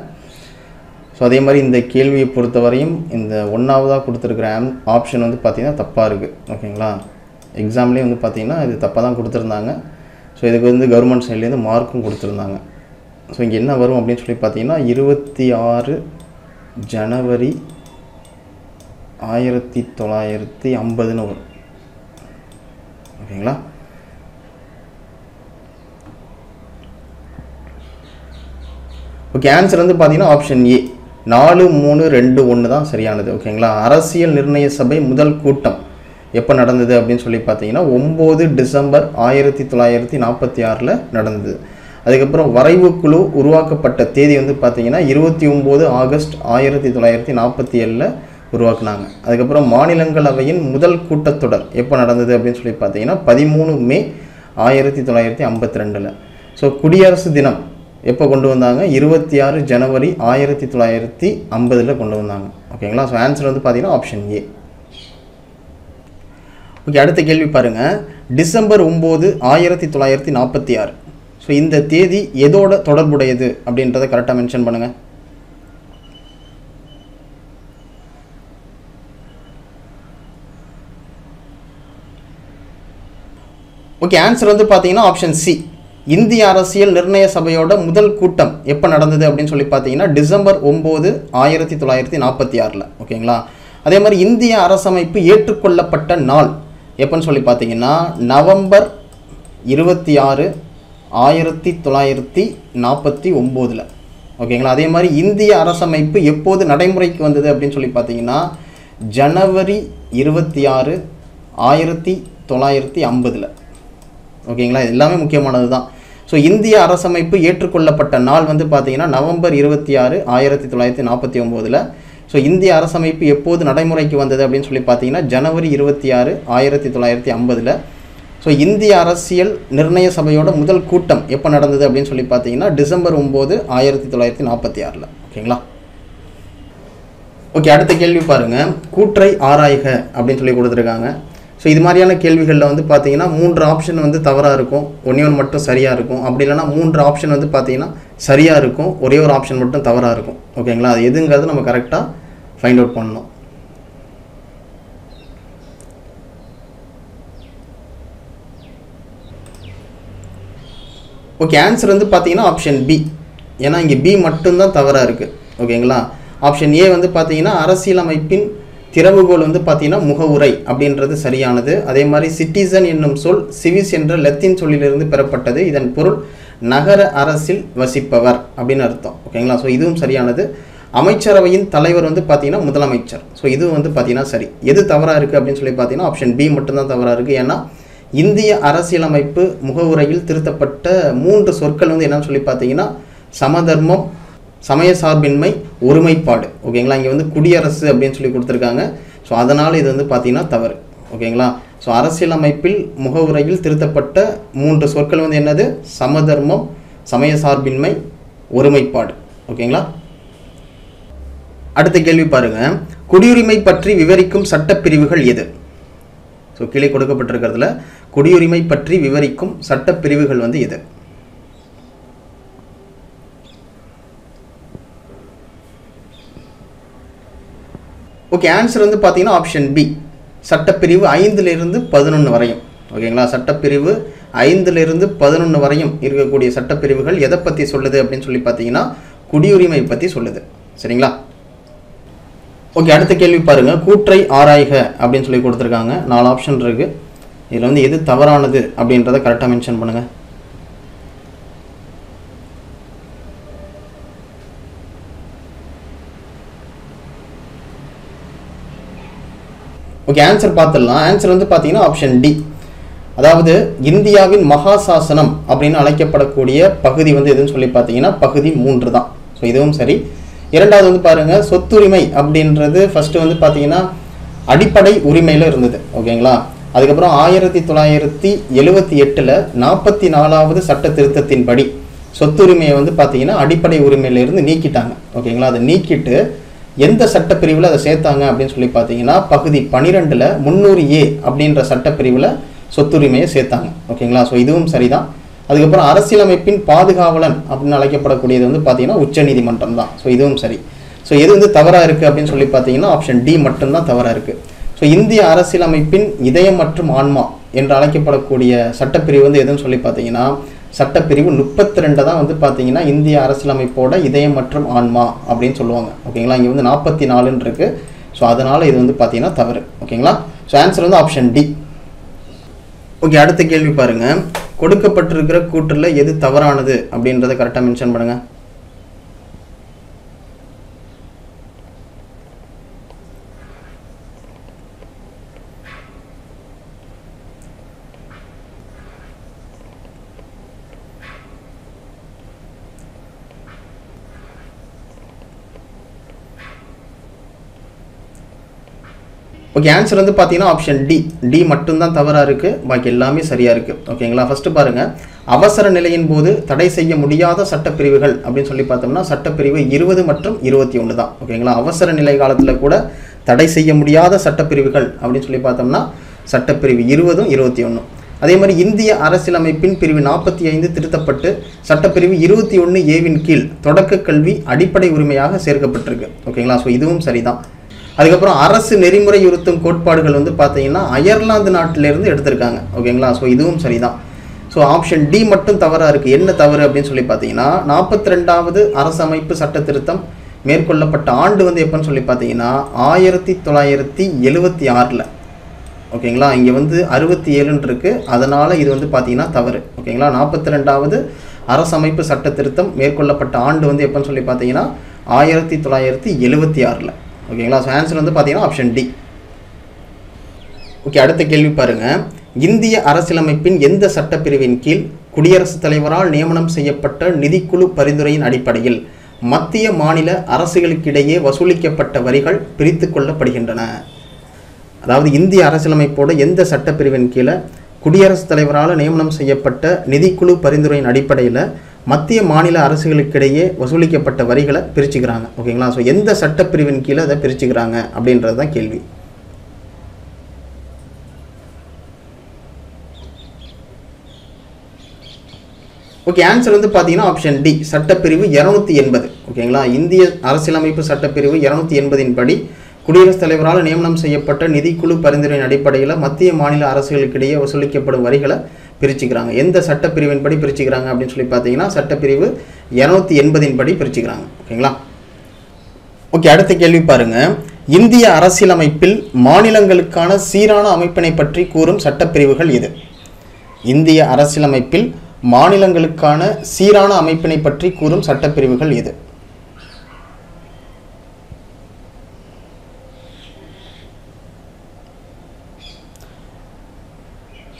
ஸோ அதே மாதிரி இந்த கேள்வியை பொறுத்தவரையும் இந்த 1ஆவதாக கொடுத்துருக்குற ஆப்ஷன் வந்து பார்த்திங்கன்னா தப்பாக இருக்குது. ஓகேங்களா. எக்ஸாம்லேயே வந்து பார்த்திங்கன்னா இது தப்பாக தான் கொடுத்துருந்தாங்க. ஸோ இதுக்கு வந்து கவர்மெண்ட் சைட்லேருந்து மார்க்கும் கொடுத்துருந்தாங்க. ஸோ இங்கே என்ன வரும் அப்படின்னு சொல்லி பார்த்தீங்கன்னா 26 ஜனவரி 1950 வரும். ஓகேங்களா. ஓகே, ஆன்சர் வந்து பார்த்தீங்கன்னா ஆப்ஷன் ஏ, 4321 தான் சரியானது. ஓகேங்களா. அரசியல் நிர்ணய சபை முதல் கூட்டம் எப்போ நடந்தது அப்படின்னு சொல்லி பார்த்தீங்கன்னா 9 டிசம்பர் 1946 நடந்தது. அதுக்கப்புறம் வரைவு குழு உருவாக்கப்பட்ட தேதி வந்து பார்த்தீங்கன்னா 29 ஆகஸ்ட் 1947 உருவாக்குனாங்க. அதுக்கப்புறம் மாநிலங்களவையின் முதல் கூட்டத்தொடர் எப்போ நடந்தது அப்படின்னு சொல்லி பார்த்தீங்கன்னா 13 மே 1952. ஸோ குடியரசு தினம் எப்போ கொண்டு வந்தாங்க, 26 ஜனவரி 1950 கொண்டு வந்தாங்க. ஓகேங்களா. ஸோ ஆன்சர் வந்து பார்த்தீங்கன்னா ஆப்ஷன் ஏ. ஓகே, அடுத்த கேள்வி பாருங்கள். டிசம்பர் 9 1946. ஸோ இந்த தேதி எதோட தொடர்புடையது அப்படின்றத கரெக்டாக மென்ஷன் பண்ணுங்கள். ஓகே, ஆன்சர் வந்து பார்த்தீங்கன்னா ஆப்ஷன் சி, இந்திய அரசியல் நிர்ணய சபையோட முதல் கூட்டம் எப்போ நடந்தது அப்படின்னு சொல்லி பார்த்தீங்கன்னா டிசம்பர் 9 1946. ஓகேங்களா. அதே மாதிரி இந்திய அரசமைப்பு ஏற்றுக்கொள்ளப்பட்ட நாள் எப்போன்னு சொல்லி பார்த்தீங்கன்னா நவம்பர் 26 1949. ஓகேங்களா. அதே மாதிரி இந்திய அரசமைப்பு எப்போது நடைமுறைக்கு வந்தது அப்படின்னு சொல்லி பார்த்தீங்கன்னா ஜனவரி 26 1950. ஓகேங்களா. இது எல்லாமே முக்கியமானது தான். ஸோ இந்திய அரசமைப்பு ஏற்றுக்கொள்ளப்பட்ட நாள் வந்து பார்த்தீங்கன்னா நவம்பர் 26 1949. ஸோ இந்திய அரசமைப்பு எப்போது நடைமுறைக்கு வந்தது அப்படின்னு சொல்லி பார்த்தீங்கன்னா ஜனவரி 26 1950. ஸோ இந்திய அரசியல் நிர்ணய சபையோட முதல் கூட்டம் எப்போ நடந்தது அப்படின்னு சொல்லி பார்த்தீங்கன்னா டிசம்பர் 9 1946. ஓகேங்களா. ஓகே, அடுத்த கேள்வி பாருங்கள். கூற்றை ஆராய்க அப்படின்னு சொல்லி கொடுத்துருக்காங்க. ஸோ இது மாதிரியான கேள்விகளில் வந்து பார்த்தீங்கன்னா 3 ஆப்ஷன் வந்து தவறாக இருக்கும், ஒன்றே ஒன்று மட்டும் சரியாக இருக்கும். அப்படி இல்லைனா 3 ஆப்ஷன் வந்து பார்த்தீங்கன்னா சரியாக இருக்கும், ஒரே ஒரு ஆப்ஷன் மட்டும் தவறாக இருக்கும். ஓகேங்களா, அது எதுங்கிறது நம்ம கரெக்டாக ஃபைண்ட் அவுட் பண்ணணும். ஓகே, ஆன்சர் வந்து பார்த்தீங்கன்னா ஆப்ஷன் பி. ஏன்னா இங்கே பி மட்டும்தான் தவறாக இருக்குது. ஓகேங்களா, ஆப்ஷன் ஏ வந்து பார்த்தீங்கன்னா அரசியலமைப்பின் திறவுகோல் வந்து பார்த்தீங்கன்னா முகவுரை அப்படின்றது சரியானது. அதே மாதிரி சிட்டிசன் என்னும் சொல் சிவிஸ் என்ற லத்தீன் சொல்லிலிருந்து பெறப்பட்டது. இதன் பொருள் நகர அரசில் வசிப்பவர் அப்படின்னு அர்த்தம். ஓகேங்களா, ஸோ இதுவும் சரியானது. அமைச்சரவையின் தலைவர் வந்து பார்த்தீங்கன்னா முதலமைச்சர். ஸோ இதுவும் வந்து பார்த்தீங்கன்னா சரி. எது தவறாக இருக்குது அப்படின்னு சொல்லி பார்த்தீங்கன்னா ஆப்ஷன் பி மட்டும்தான் தவறாக இருக்குது. ஏன்னா இந்திய அரசியலமைப்பு முகவுரையில் திருத்தப்பட்ட 3 சொற்கள் வந்து என்னன்னு சொல்லி பார்த்தீங்கன்னா சமதர்மம், சமய சார்பின்மை, ஒருமைப்பாடு. ஓகேங்களா, இங்கே வந்து குடியரசு அப்படின்னு சொல்லி கொடுத்துருக்காங்க. ஸோ அதனால் இது வந்து பார்த்தீங்கன்னா தவறு. ஓகேங்களா, ஸோ அரசியலமைப்பில் முகவுரையில் திருத்தப்பட்ட 3 சொற்கள் வந்து என்னது? சமதர்மம், சமய சார்பின்மை, ஒருமைப்பாடு. ஓகேங்களா, அடுத்த கேள்வி பாருங்க. குடியுரிமை பற்றி விவரிக்கும் சட்டப்பிரிவுகள் எது? ஸோ கீழே கொடுக்கப்பட்டிருக்கிறதுல குடியுரிமை பற்றி விவரிக்கும் சட்டப்பிரிவுகள் வந்து எது? ஓகே, ஆன்சர் வந்து பார்த்தீங்கன்னா ஆப்ஷன் பி, சட்டப்பிரிவு 5லிருந்து 11 வரையும். ஓகேங்களா, சட்டப்பிரிவு 5லிருந்து 11 வரையும் இருக்கக்கூடிய சட்டப்பிரிவுகள் எதை பற்றி சொல்லுது அப்படின்னு சொல்லி பார்த்தீங்கன்னா குடியுரிமை பற்றி சொல்லுது. சரிங்களா, ஓகே, அடுத்த கேள்வி பாருங்க. கூற்றை ஆராய்க அப்படின்னு சொல்லி கொடுத்துருக்காங்க. 4 ஆப்ஷன் இருக்கு. இதில் வந்து எது தவறானது அப்படின்றத கரெக்டாக மென்ஷன் பண்ணுங்க. ஓகே, ஆன்சர் பார்த்துடலாம். ஆன்சர் வந்து பார்த்தீங்கன்னா ஆப்ஷன் டி, அதாவது இந்தியாவின் மகாசாசனம் அப்படின்னு அழைக்கப்படக்கூடிய பகுதி வந்து எதுன்னு சொல்லி பார்த்தீங்கன்னா பகுதி 3 தான். ஸோ இதுவும் சரி. இரண்டாவது வந்து பாருங்க, சொத்துரிமை அப்படின்றது ஃபர்ஸ்ட் வந்து பார்த்தீங்கன்னா அடிப்படை உரிமையில் இருந்தது. ஓகேங்களா, அதுக்கப்புறம் 1978 44வது சட்ட திருத்தத்தின்படி சொத்துரிமையை வந்து பார்த்தீங்கன்னா அடிப்படை உரிமையிலிருந்து நீக்கிட்டாங்க. ஓகேங்களா, அதை நீக்கிட்டு எந்த சட்டப்பிரிவில் அதை சேர்த்தாங்க அப்படின்னு சொல்லி பார்த்தீங்கன்னா பகுதி 12 300A அப்படின்ற சட்டப்பிரிவில் சொத்துரிமையை சேர்த்தாங்க. ஓகேங்களா, ஸோ இதுவும் சரிதான். அதுக்கப்புறம் அரசியலமைப்பின் பாதுகாவலன் அப்படின்னு அழைக்கப்படக்கூடியது வந்து பார்த்தீங்கன்னா உச்சநீதிமன்றம் தான். ஸோ இதுவும் சரி. ஸோ எது வந்து தவறாக இருக்குது அப்படின்னு சொல்லி பார்த்தீங்கன்னா ஆப்ஷன் டி மட்டும்தான் தவறாக இருக்குது. ஸோ இந்திய அரசியலமைப்பின் இதயம் மற்றும் ஆன்மா என்று அழைக்கப்படக்கூடிய சட்டப்பிரிவு வந்து எதுன்னு சொல்லி பார்த்தீங்கன்னா சட்டப்பிரிவு 32 தான் வந்து பார்த்தீங்கன்னா இந்திய அரசியலமைப்போட இதயம் மற்றும் ஆன்மா அப்படின்னு சொல்லுவாங்க. ஓகேங்களா, இங்கே வந்து 44 இருக்கு. ஸோ அதனால் இது வந்து பார்த்தீங்கன்னா தவறு. ஓகேங்களா, ஸோ ஆன்சர் வந்து ஆப்ஷன் டி. ஓகே, அடுத்த கேள்வி பாருங்க. கொடுக்கப்பட்டிருக்கிற கூற்றில் எது தவறானது அப்படின்றத கரெக்டாக மென்ஷன் பண்ணுங்க. ஓகே, ஆன்சர் வந்து பார்த்தீங்கன்னா ஆப்ஷன் டி. டி மட்டும்தான் தவறாக இருக்குது, பாக்கி எல்லாமே சரியாக இருக்குது. ஓகேங்களா, ஃபஸ்ட்டு பாருங்கள். அவசர நிலையின் போது தடை செய்ய முடியாத சட்டப்பிரிவுகள் அப்படின்னு சொல்லி பார்த்தோம்னா சட்டப்பிரிவு 20 மற்றும் 21 தான். ஓகேங்களா, அவசர நிலை காலத்தில் கூட தடை செய்ய முடியாத சட்டப்பிரிவுகள் அப்படின்னு சொல்லி பார்த்தோம்னா சட்டப்பிரிவு 20, 21. அதே மாதிரி இந்திய அரசியலமைப்பின் பிரிவு 45 திருத்தப்பட்டு சட்டப்பிரிவு 21A கீழ் தொடக்க கல்வி அடிப்படை உரிமையாக சேர்க்கப்பட்டிருக்கு. ஓகேங்களா, ஸோ இதுவும் சரிதான். அதுக்கப்புறம் அரசு நெறிமுறையுறுத்தும் கோட்பாடுகள் வந்து பார்த்தீங்கன்னா அயர்லாந்து நாட்டிலேருந்து எடுத்திருக்காங்க. ஓகேங்களா, ஸோ இதுவும் சரிதான். ஸோ ஆப்ஷன் டி மட்டும் தவறாக இருக்குது. என்ன தவறு அப்படின்னு சொல்லி பார்த்தீங்கன்னா 42வது அரசமைப்பு சட்ட திருத்தம் மேற்கொள்ளப்பட்ட ஆண்டு வந்து எப்போன்னு சொல்லி பார்த்தீங்கன்னா 1976. ஓகேங்களா, இங்கே வந்து 67 இருக்குது. அதனால் இது வந்து பார்த்தீங்கன்னா தவறு. ஓகேங்களா, 42வது அரசமைப்பு சட்ட திருத்தம் மேற்கொள்ளப்பட்ட ஆண்டு வந்து எப்போன்னு சொல்லி பார்த்தீங்கன்னா 1976. ஓகேங்களா, ஸோ ஆன்சர் வந்து பார்த்தீங்கன்னா ஆப்ஷன் டி. ஓகே, அடுத்த கேள்வி பாருங்கள். இந்திய அரசியலமைப்பின் எந்த சட்டப்பிரிவின் கீழ் குடியரசுத் தலைவரால் நியமனம் செய்யப்பட்ட நிதிக்குழு பரிந்துரையின் அடிப்படையில் மத்திய மாநில அரசுகளுக்கிடையே வசூலிக்கப்பட்ட வரிகள் பிரித்து கொள்ளப்படுகின்றன? அதாவது இந்திய அரசியலமைப்போட எந்த சட்டப்பிரிவின் கீழே குடியரசுத் தலைவரால் நியமனம் செய்யப்பட்ட நிதிக்குழு பரிந்துரையின் அடிப்படையில் மத்திய மாநில அரசுகளுக்கிடையே வசூலிக்கப்பட்ட வரிகளை பிரிச்சுக்கிறாங்க. ஓகேங்களா, ஸோ எந்த சட்டப்பிரிவின் கீழே அதை பிரிச்சுக்கிறாங்க அப்படின்றது தான் கேள்வி. ஓகே, ஆன்சர் வந்து பார்த்தீங்கன்னா ஆப்ஷன் டி, சட்டப்பிரிவு 280. ஓகேங்களா, இந்திய அரசியலமைப்பு சட்டப்பிரிவு 280 படி குடியரசுத் தலைவரால் நியமனம் செய்யப்பட்ட நிதிக்குழு பரிந்துரையின் அடிப்படையில் மத்திய மாநில அரசுகளுக்கிடையே வசூலிக்கப்படும் வரிகளை பிரிச்சுக்கிறாங்க. எந்த சட்டப்பிரிவின் படி பிரிச்சுக்கிறாங்க அப்படின்னு சொல்லி பார்த்தீங்கன்னா சட்டப்பிரிவு 280 படி பிரிச்சுக்கிறாங்க. ஓகேங்களா. ஓகே, அடுத்த கேள்வி பாருங்க. இந்திய அரசியலமைப்பில் மாநிலங்களுக்கான சீரான அமைப்பினை பற்றி கூறும் சட்டப்பிரிவுகள் எது? இந்திய அரசியலமைப்பில் மாநிலங்களுக்கான சீரான அமைப்பினை பற்றி கூறும் சட்டப்பிரிவுகள் எது?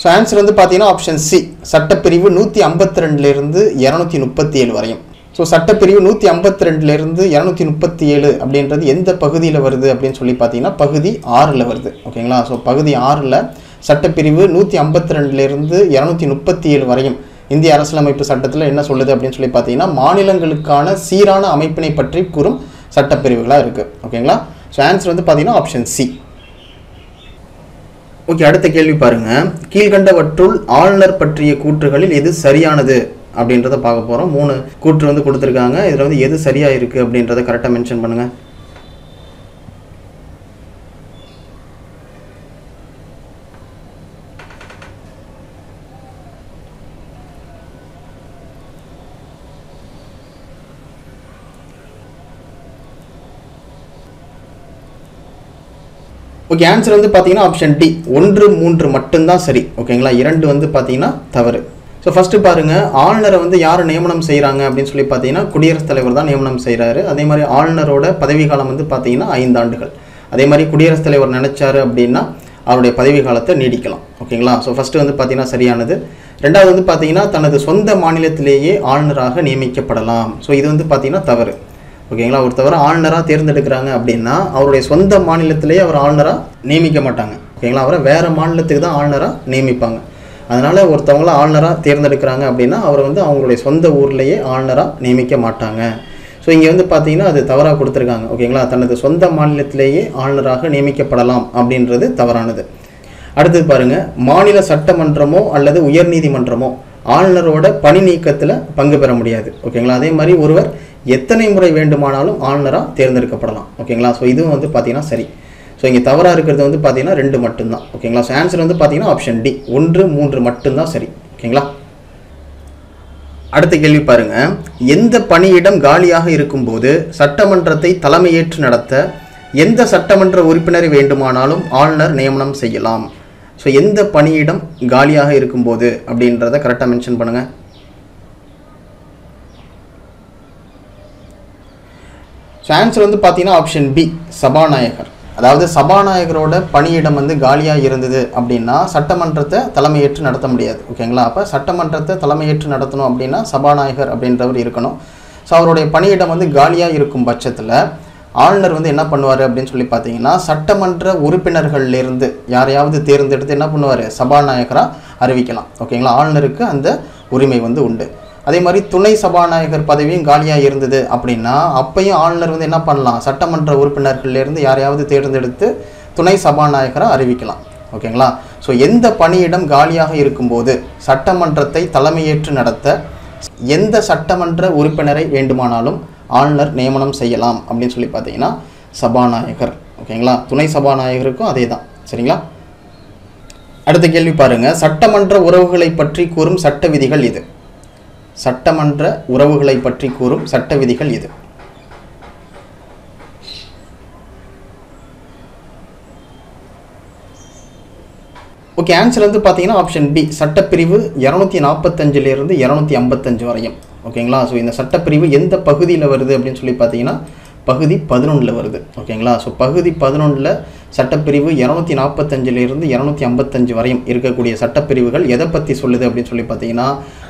ஸோ ஆன்சர் வந்து பார்த்தீங்கன்னா ஆப்ஷன் சி, சட்டப்பிரிவு 152லேருந்து 237 வரையும். ஸோ சட்டப்பிரிவு 152லேருந்து 237 அப்படின்றது எந்த பகுதியில் வருது அப்படின்னு சொல்லி பார்த்தீங்கன்னா பகுதி 6ல் வருது. ஓகேங்களா. ஸோ பகுதி 6ல் சட்டப்பிரிவு 152லேருந்து 237 வரையும் இந்திய அரசியலமைப்பு சட்டத்தில் என்ன சொல்லுது அப்படின்னு சொல்லி பார்த்தீங்கன்னா மாநிலங்களுக்கான சீரான அமைப்பினை பற்றி கூறும் சட்டப்பிரிவுகளாக இருக்குது. ஓகேங்களா. ஸோ ஆன்சர் வந்து பார்த்தீங்கன்னா ஆப்ஷன் சி. ஓகே, அடுத்த கேள்வி பாருங்க. கீழ்கண்டவற்றுள் ஆளுநர் பற்றிய கூற்றுகளில் எது சரியானது அப்படின்றத பார்க்க போகிறோம். 3 கூற்று வந்து கொடுத்துருக்காங்க. இதில் வந்து எது சரியாக இருக்குது அப்படின்றத கரெக்டாக மென்ஷன் பண்ணுங்கள். ஓகே, ஆன்சர் வந்து பார்த்தீங்கன்னா ஆப்ஷன் டி, 1, 3 மட்டும்தான் சரி. ஓகேங்களா, 2 வந்து பார்த்தீங்கன்னா தவறு. ஸோ ஃபஸ்ட்டு பாருங்கள், ஆளுநரை வந்து யார் நியமனம் செய்கிறாங்க அப்படின்னு சொல்லி பார்த்தீங்கன்னா குடியரசுத் தலைவர் தான் நியமனம் செய்கிறாரு. அதே மாதிரி ஆளுநரோட பதவி காலம் வந்து பார்த்தீங்கன்னா 5 ஆண்டுகள். அதே மாதிரி குடியரசுத் தலைவர் நினைச்சாரு அப்படின்னா அவருடைய பதவி காலத்தை நீடிக்கலாம். ஓகேங்களா. ஸோ ஃபஸ்ட்டு வந்து பார்த்தீங்கன்னா சரியானது. ரெண்டாவது வந்து பார்த்தீங்கன்னா தனது சொந்த மாநிலத்திலேயே ஆளுநராக நியமிக்கப்படலாம். ஸோ இது வந்து பார்த்தீங்கன்னா தவறு. ஓகேங்களா. ஒருத்தவரை ஆளுநராக தேர்ந்தெடுக்கிறாங்க அப்படின்னா அவருடைய சொந்த மாநிலத்திலேயே அவர் ஆளுநராக நியமிக்க மாட்டாங்க. ஓகேங்களா, அவரை வேறு மாநிலத்துக்கு தான் ஆளுநராக நியமிப்பாங்க. அதனால் ஒருத்தவங்கள ஆளுநராக தேர்ந்தெடுக்கிறாங்க அப்படின்னா அவரை வந்து அவங்களுடைய சொந்த ஊர்லேயே ஆளுநராக நியமிக்க மாட்டாங்க. ஸோ இங்கே வந்து பார்த்தீங்கன்னா அது தவறாக கொடுத்துருக்காங்க. ஓகேங்களா, தனது சொந்த மாநிலத்திலேயே ஆளுநராக நியமிக்கப்படலாம் அப்படின்றது தவறானது. அடுத்தது பாருங்கள், மாநில சட்டமன்றமோ அல்லது உயர்நீதிமன்றமோ ஆளுநரோட பணி நீக்கத்தில் பங்கு பெற முடியாது. ஓகேங்களா. அதே மாதிரி ஒருவர் எத்தனை முறை வேண்டுமானாலும் ஆளுநராக தேர்ந்தெடுக்கப்படலாம். ஓகேங்களா. ஸோ இதுவும் வந்து பார்த்தீங்கன்னா சரி. ஸோ இங்கே தவறாக இருக்கிறது வந்து பார்த்தீங்கன்னா 2 மட்டும்தான். ஓகேங்களா. ஸோ ஆன்சர் வந்து பார்த்தீங்கன்னா ஆப்ஷன் டி, 1, 3 மட்டும்தான் சரி. ஓகேங்களா. அடுத்த கேள்வி பாருங்க. எந்த பணியிடம் காலியாக இருக்கும்போது சட்டமன்றத்தை தலைமையேற்று நடத்த எந்த சட்டமன்ற உறுப்பினரை வேண்டுமானாலும் ஆளுநர் நியமனம் செய்யலாம்? ஸோ எந்த பணியிடம் காலியாக இருக்கும்போது அப்படின்றத கரெக்டாக மென்ஷன் பண்ணுங்கள். ஸோ ஆன்சர் வந்து பார்த்தீங்கன்னா ஆப்ஷன் பி, சபாநாயகர். அதாவது சபாநாயகரோட பணியிடம் வந்து காலியாக இருந்தது அப்படின்னா சட்டமன்றத்தை தலைமையேற்று நடத்த முடியாது. ஓகேங்களா. அப்போ சட்டமன்றத்தை தலைமையேற்று நடத்தணும் அப்படின்னா சபாநாயகர் அப்படின்றவர் இருக்கணும். ஸோ அவருடைய பணியிடம் வந்து காலியாக இருக்கும் பட்சத்தில் ஆளுநர் வந்து என்ன பண்ணுவார் அப்படின்னு சொல்லி பார்த்தீங்கன்னா சட்டமன்ற உறுப்பினர்கள்லேருந்து யாரையாவது தேர்ந்தெடுத்து என்ன பண்ணுவார், சபாநாயகராக அறிவிக்கலாம். ஓகேங்களா. ஆளுநருக்கு அந்த உரிமை வந்து உண்டு. அதே மாதிரி துணை சபாநாயகர் பதவியும் காலியாக இருந்தது அப்படின்னா அப்பையும் ஆளுநர் வந்து என்ன பண்ணலாம், சட்டமன்ற உறுப்பினர்கள்லேருந்து யாரையாவது தேர்ந்தெடுத்து துணை சபாநாயகராக அறிவிக்கலாம். ஓகேங்களா. ஸோ எந்த பணியிடம் காலியாக இருக்கும்போது சட்டமன்றத்தை தலைமையேற்று நடத்த எந்த சட்டமன்ற உறுப்பினரை வேண்டுமானாலும் ஆளுநர் நியமனம் செய்யலாம் அப்படின்னு சொல்லி பார்த்தீங்கன்னா சபாநாயகர். ஓகேங்களா. துணை சபாநாயகருக்கும் அதே தான். சரிங்களா. அடுத்த கேள்வி பாருங்கள். சட்டமன்ற உறவுகளை பற்றி கூறும் சட்ட விதிகள் எது? சட்டமன்ற உறவுகளை பற்றி கூறும் சட்ட விதிகள் எது? ஓகே, ஆன்சர் வந்து பார்த்தீங்கன்னா ஆப்ஷன் பி, சட்டப்பிரிவு 245லேருந்து 255 வரையும். ஓகேங்களா. ஸோ இந்த சட்டப்பிரிவு எந்த பகுதியில் வருது அப்படின்னு சொல்லி பார்த்தீங்கன்னா பகுதி 11ல் வருது. ஓகேங்களா. ஸோ பகுதி 11ல் சட்டப்பிரிவு 245லேருந்து 255 வரையும் இருக்கக்கூடிய சட்டப்பிரிவுகள் எதை பற்றி சொல்லுது அப்படின்னு சொல்லி பார்த்தீங்கன்னா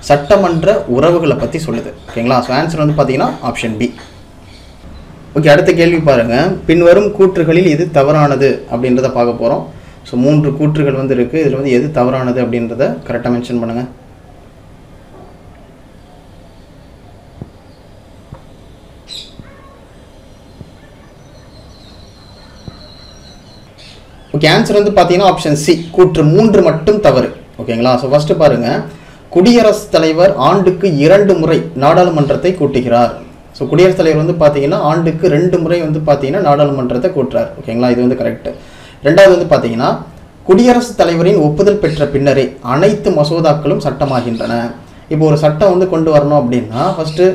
சட்டமன்ற உறவுகளை பற்றி சொல்லுது. ஓகேங்களா. ஸோ ஆன்சர் வந்து பார்த்தீங்கன்னா ஆப்ஷன் பி. ஓகே, அடுத்த கேள்வி பாருங்கள். பின்வரும் கூற்றுகளில் இது தவறானது அப்படின்றத பார்க்க போகிறோம். ஸோ 3 கூற்றுகள் வந்து இருக்குது. இதில் வந்து எது தவறானது அப்படின்றத கரெக்டாக மென்ஷன் பண்ணுங்கள். ஓகே, ஆன்சர் வந்து பார்த்தீங்கன்னா ஆப்ஷன் சி, கூற்று 3 மட்டும் தவறு. ஓகேங்களா. ஸோ ஃபஸ்ட்டு பாருங்கள், குடியரசுத் தலைவர் ஆண்டுக்கு 2 முறை நாடாளுமன்றத்தை கூட்டுகிறார். ஸோ குடியரசுத் தலைவர் வந்து பார்த்தீங்கன்னா ஆண்டுக்கு 2 முறை வந்து பார்த்தீங்கன்னா நாடாளுமன்றத்தை கூட்டுறார். ஓகேங்களா, இது வந்து கரெக்ட். ரெண்டாவது வந்து பார்த்தீங்கன்னா குடியரசுத் தலைவரின் ஒப்புதல் பெற்ற பின்னரே அனைத்து மசோதாக்களும் சட்டமாகின்றன. இப்போ ஒரு சட்டம் வந்து கொண்டு வரணும் அப்படின்னா ஃபஸ்ட்டு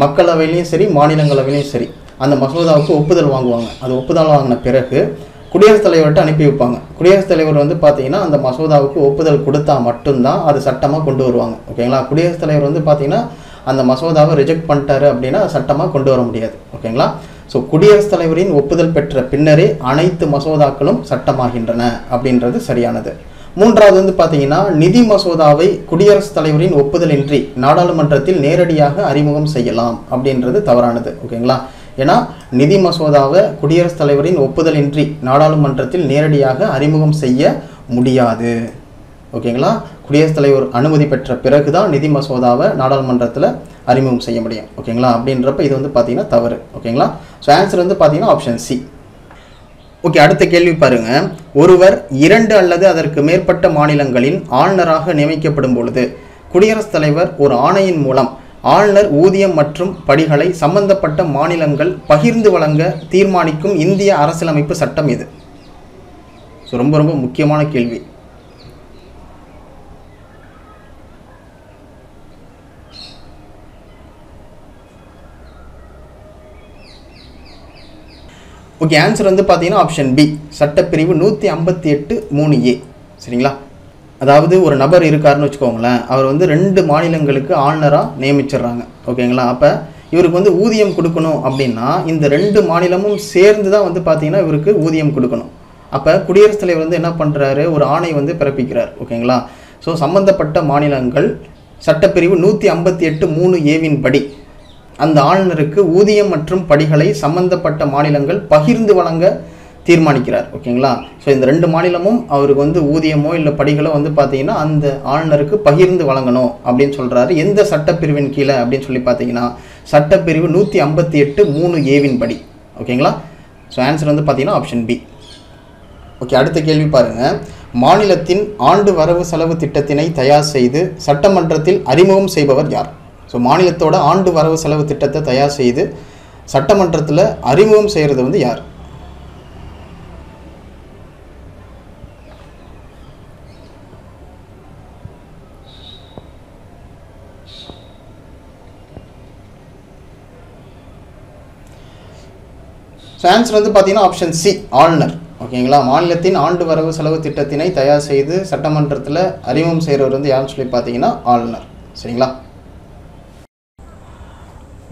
மக்களவையிலையும் சரி மாநிலங்களவையிலையும் சரி அந்த மசோதாவுக்கு ஒப்புதல் வாங்குவாங்க. அது ஒப்புதல் வாங்கின பிறகு குடியரசுத் தலைவர்கிட்ட அனுப்பி வைப்பாங்க. குடியரசுத் தலைவர் வந்து பார்த்தீங்கன்னா அந்த மசோதாவுக்கு ஒப்புதல் கொடுத்தா மட்டும்தான் அது சட்டமாக கொண்டு வருவாங்க. ஓகேங்களா, குடியரசுத் தலைவர் வந்து பார்த்தீங்கன்னா அந்த மசோதாவை ரிஜெக்ட் பண்ணிட்டாரு அப்படின்னா சட்டமாக கொண்டு வர முடியாது. ஓகேங்களா, ஸோ குடியரசுத் தலைவரின் ஒப்புதல் பெற்ற பின்னரே அனைத்து மசோதாக்களும் சட்டமாகின்றன அப்படின்றது சரியானது. மூன்றாவது வந்து பார்த்தீங்கன்னா நிதி மசோதாவை குடியரசுத் தலைவரின் ஒப்புதலின்றி நாடாளுமன்றத்தில் நேரடியாக அறிமுகம் செய்யலாம் அப்படின்றது தவறானது. ஓகேங்களா, ஏன்னா நிதி மசோதாவை குடியரசுத் தலைவரின் ஒப்புதலின்றி நாடாளுமன்றத்தில் நேரடியாக அறிமுகம் செய்ய முடியாது. ஓகேங்களா, குடியரசுத் தலைவர் அனுமதி பெற்ற பிறகு தான் நிதி மசோதாவை நாடாளுமன்றத்தில் அறிமுகம் செய்ய முடியும். ஓகேங்களா, அப்படின்றப்ப இது வந்து பார்த்தீங்கன்னா தவறு. ஓகேங்களா, ஸோ ஆன்சர் வந்து பார்த்தீங்கன்னா ஆப்ஷன் சி. ஓகே, அடுத்த கேள்வி பாருங்க. ஒருவர் 2 அல்லது அதற்கு மேற்பட்ட மாநிலங்களின் ஆளுநராக நியமிக்கப்படும் பொழுது குடியரசுத் தலைவர் ஒரு ஆணையின் மூலம் ஆளுநர் ஊதியம் மற்றும் படிகளை சம்பந்தப்பட்ட மாநிலங்கள் பகிர்ந்து வழங்க தீர்மானிக்கும் இந்திய அரசியலமைப்பு சட்டம் எது? ஸோ ரொம்ப ரொம்ப முக்கியமான கேள்வி. ஓகே, ஆன்சர் வந்து பார்த்தீங்கன்னா ஆப்ஷன் பி, சட்டப்பிரிவு 158(3)A. சரிங்களா, அதாவது ஒரு நபர் இருக்காருன்னு வச்சுக்கோங்களேன், அவர் வந்து 2 மாநிலங்களுக்கு ஆளுநராக நியமிச்சிடுறாங்க. ஓகேங்களா, அப்போ இவருக்கு வந்து ஊதியம் கொடுக்கணும் அப்படின்னா இந்த 2 மாநிலமும் சேர்ந்து தான் வந்து பார்த்தீங்கன்னா இவருக்கு ஊதியம் கொடுக்கணும். அப்போ குடியரசுத் தலைவர் வந்து என்ன பண்ணுறாரு, ஒரு ஆணை வந்து பிறப்பிக்கிறார். ஓகேங்களா, ஸோ சம்பந்தப்பட்ட மாநிலங்கள் சட்டப்பிரிவு 158(3)A படி அந்த ஆளுநருக்கு ஊதியம் மற்றும் படிகளை சம்பந்தப்பட்ட மாநிலங்கள் பகிர்ந்து வழங்க தீர்மானிக்கிறார். ஓகேங்களா, ஸோ இந்த 2 மாநிலமும் அவருக்கு வந்து ஊதியமோ இல்லை படிகளோ வந்து பார்த்தீங்கன்னா அந்த ஆளுநருக்கு பகிர்ந்து வழங்கணும் அப்படின்னு சொல்கிறாரு. எந்த சட்டப்பிரிவின் கீழே அப்படின்னு சொல்லி பார்த்தீங்கன்னா சட்டப்பிரிவு 158(3)A படி. ஓகேங்களா, ஸோ ஆன்சர் வந்து பார்த்தீங்கன்னா ஆப்ஷன் பி. ஓகே, அடுத்த கேள்வி பாருங்கள். மாநிலத்தின் ஆண்டு வரவு செலவு திட்டத்தினை தயார் செய்து சட்டமன்றத்தில் அறிமுகம் செய்பவர் யார்? ஸோ மாநிலத்தோட ஆண்டு வரவு செலவு திட்டத்தை தயார் செய்து சட்டமன்றத்தில் அறிமுகம் செய்கிறது வந்து யார்? ஸோ ஆன்சர் வந்து பார்த்தீங்கன்னா ஆப்ஷன் சி, ஆளுநர். ஓகேங்களா, மாநிலத்தின் ஆண்டு வரவு செலவு திட்டத்தினை தயார் செய்து சட்டமன்றத்தில் அறிமுகம் செய்கிறவர் வந்து யாருன்னு சொல்லி பார்த்தீங்கன்னா ஆளுநர். சரிங்களா,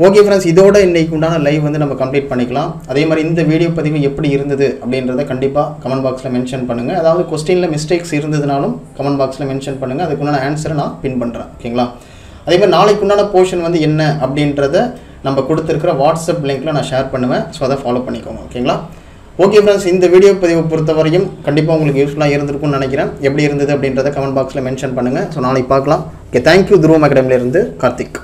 ஓகே ஃப்ரெண்ட்ஸ், இதோட இன்றைக்கு உண்டான லைவ் வந்து நம்ம கம்ப்ளீட் பண்ணிக்கலாம். அதே மாதிரி இந்த வீடியோ பதிவு எப்படி இருந்தது அப்படின்றத கண்டிப்பாக கமெண்ட் பாக்ஸில் மென்ஷன் பண்ணுங்கள். அதாவது கொஸ்டினில் மிஸ்டேக்ஸ் இருந்ததுனாலும் கமெண்ட் பாக்ஸில் மென்ஷன் பண்ணுங்கள். அதுக்குண்டான ஆன்சரை நான் பின் பண்ணுறேன். ஓகேங்களா, அதே மாதிரி நாளைக்கு உண்டான போர்ஷன் வந்து என்ன அப்படின்றத நம்ம கொடுத்துருக்கிற வாட்ஸ்அப் லிங்க்கில் நான் ஷேர் பண்ணுவேன். ஸோ அதை ஃபாலோ பண்ணிக்கோங்க. ஓகேங்களா, ஓகே ஃப்ரெண்ட்ஸ், இந்த வீடியோ பதிவு பொறுத்தவரையும் கண்டிப்பாக உங்களுக்கு யூஸ்ஃபுல்லாக இருந்திருக்கும்னு நினைக்கிறேன். எப்படி இருந்தது அப்படின்றத கமெண்ட் பாக்ஸில் மென்ஷன் பண்ணுங்கள். ஸோ நாளைக்கு பார்க்கலாம். Okay, thank you. துருவம் அகாடமிலேருந்து கார்த்திக்.